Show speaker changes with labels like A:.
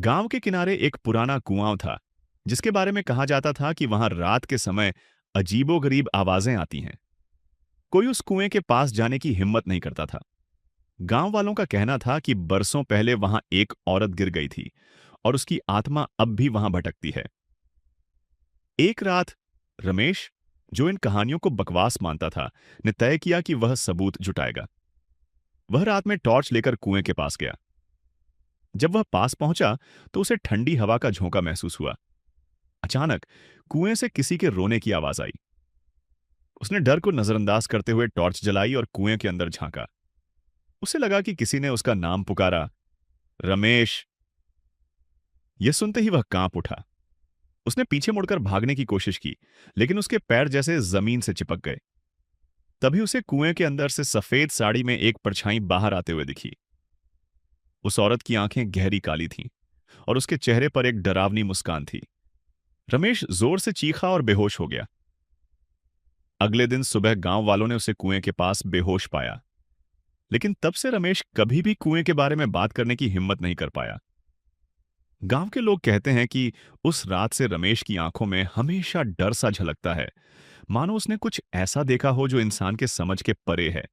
A: गांव के किनारे एक पुराना कुआं था, जिसके बारे में कहा जाता था कि वहां रात के समय अजीबोगरीब आवाजें आती हैं। कोई उस कुएं के पास जाने की हिम्मत नहीं करता था। गांव वालों का कहना था कि बरसों पहले वहां एक औरत गिर गई थी और उसकी आत्मा अब भी वहां भटकती है। एक रात रमेश, जो इन कहानियों को बकवास मानता था, ने तय किया कि वह सबूत जुटाएगा। वह रात में टॉर्च लेकर कुएं के पास गया। जब वह पास पहुंचा तो उसे ठंडी हवा का झोंका महसूस हुआ। अचानक कुएं से किसी के रोने की आवाज आई। उसने डर को नजरअंदाज करते हुए टॉर्च जलाई और कुएं के अंदर झांका। उसे लगा कि किसी ने उसका नाम पुकारा, रमेश। यह सुनते ही वह कांप उठा। उसने पीछे मुड़कर भागने की कोशिश की, लेकिन उसके पैर जैसे जमीन से चिपक गए। तभी उसे कुएं के अंदर से सफेद साड़ी में एक परछाई बाहर आते हुए दिखी। उस औरत की आंखें गहरी काली थीं और उसके चेहरे पर एक डरावनी मुस्कान थी। रमेश जोर से चीखा और बेहोश हो गया। अगले दिन सुबह गांव वालों ने उसे कुएं के पास बेहोश पाया, लेकिन तब से रमेश कभी भी कुएं के बारे में बात करने की हिम्मत नहीं कर पाया। गांव के लोग कहते हैं कि उस रात से रमेश की आंखों में हमेशा डर सा झलकता है, मानो उसने कुछ ऐसा देखा हो जो इंसान के समझ के परे है।